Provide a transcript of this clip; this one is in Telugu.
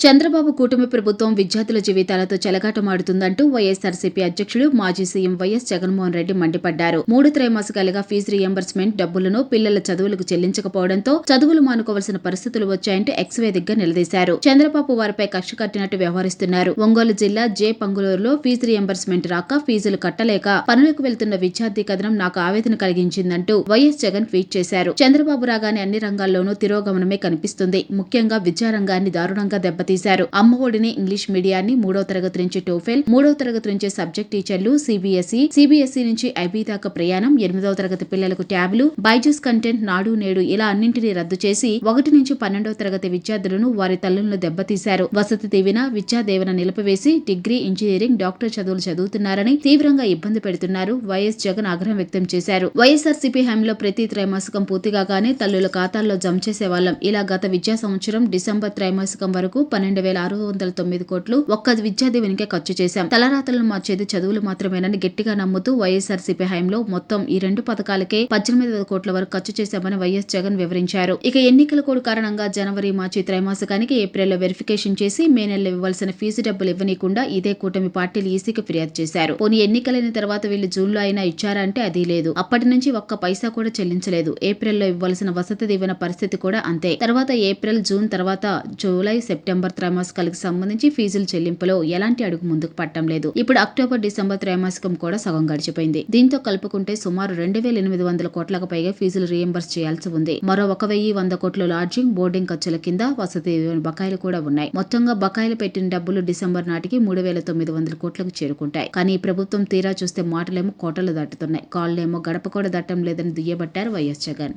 చంద్రబాబు కూటమి ప్రభుత్వం విద్యార్థుల జీవితాలతో చెలగాటమాడుతుందంటూ వైఎస్ఆర్సీపీ అధ్యక్షుడు మాజీ సీఎం వైఎస్ జగన్మోహన్ రెడ్డి మండిపడ్డారు. 3 త్రైమాసికాలుగా ఫీజు రీయింబర్స్మెంట్ డబ్బులను పిల్లల చదువులకు చెల్లించకపోవడంతో చదువులు మానుకోవాల్సిన పరిస్థితులు వచ్చాయంటూ ఎక్స్ వేదికగా నిలదీశారు. చంద్రబాబు వారిపై కక్ష కట్టినట్టు వ్యవహరిస్తున్నారు. ఒంగోలు జిల్లా జే పంగులూరులో ఫీజు రీయింబర్స్మెంట్ రాక ఫీజులు కట్టలేక పనులకు వెళ్తున్న విద్యార్థి కథనం నాకు ఆవేదన కలిగించిందంటూ వైఎస్ జగన్ ట్వీట్ చేశారు. చంద్రబాబు రాగానే అన్ని రంగాల్లోనూ తిరోగమనమే కనిపిస్తుంది. ముఖ్యంగా విద్యారంగాన్ని దారుణంగా దెబ్బతీశారు. అమ్మ ఒడిని, ఇంగ్లీష్ మీడియాన్ని, 3వ తరగతి నుంచి టోఫెల్, 3వ తరగతి నుంచి సబ్జెక్ట్ టీచర్లు, సిబిఎస్ఈ నుంచి ఐబీ దాకా ప్రయాణం, 8వ తరగతి పిల్లలకు ట్యాబ్లు, బైజూస్ కంటెంట్, నాడు నేడు ఇలా అన్నింటినీ రద్దు చేసి 1 నుంచి 12వ తరగతి విద్యార్థులను, వారి తల్లులను దెబ్బతీశారు. Vasathi Deevena, Vidya Deevena నిలిపివేసి degree, engineering, doctor చదువులు చదువుతున్నారని తీవ్రంగా ఇబ్బంది పెడుతున్నారు. వైఎస్ జగన్ ఆగ్రహం వ్యక్తం చేశారు. వైఎస్ఆర్సీపీ హయాంలో ప్రతి త్రైమాసికం పూర్తిగానే తల్లుల ఖాతాల్లో జమ చేసేవాళ్లం. ఇలా గత విద్యా సంవత్సరం డిసెంబర్ త్రైమాసికం వరకు 12,609 కోట్లు ఒక్క విద్యా దీవెనకే ఖర్చు చేశాం. తలరాతలను మార్చేది చదువులు మాత్రమేనని గట్టిగా నమ్ముతూ వైఎస్ఆర్సీపీ హయాంలో మొత్తం ఈ 2 పథకాలకే 18,000 కోట్ల వరకు ఖర్చు చేశామని వైఎస్ జగన్ వివరించారు. ఇక ఎన్నికల కోడ్ కారణంగా జనవరి, మార్చి త్రైమాసికానికి ఏప్రిల్లో వెరిఫికేషన్ చేసి మే నెలలో ఇవ్వాల్సిన ఫీజు డబ్బులు ఇవ్వనీయకుండా ఇదే కూటమి పార్టీలు ఈసీకి ఫిర్యాదు చేశారు. పోనీ ఎన్నికలైన తర్వాత వీళ్ళు జూన్లో అయినా ఇచ్చారా అంటే అది లేదు. అప్పటి నుంచి ఒక్క పైసా కూడా చెల్లించలేదు. ఏప్రిల్లో ఇవ్వాల్సిన వసతి దీవెన పరిస్థితి కూడా అంతే. తర్వాత ఏప్రిల్, జూన్ తర్వాత జూలై, సెప్టెంబర్ త్రైమాసికాలకు సంబంధించి ఫీజుల చెల్లింపులో ఎలాంటి అడుగు ముందుకు పట్టడం లేదు. ఇప్పుడు అక్టోబర్, డిసెంబర్ త్రైమాసికం కూడా సగం గడిచిపోయింది. దీంతో కలుపుకుంటే సుమారు 2,800 కోట్లకు పైగా ఫీజులు రీయింబర్స్ చేయాల్సి ఉంది. మరో 1,100 కోట్లు లాడ్జింగ్, బోర్డింగ్ ఖర్చుల కింద వసతి బకాయిలు కూడా ఉన్నాయి. మొత్తంగా బకాయిలు పెట్టిన డబ్బులు డిసెంబర్ నాటికి 3,900 కోట్లకు చేరుకుంటాయి. కానీ ఈ ప్రభుత్వం తీరా చూస్తే మాటలేమో కోటలు దాటుతున్నాయి, కాళ్ళేమో గడప కూడా దట్టం లేదని దుయ్యబట్టారు వైఎస్ జగన్.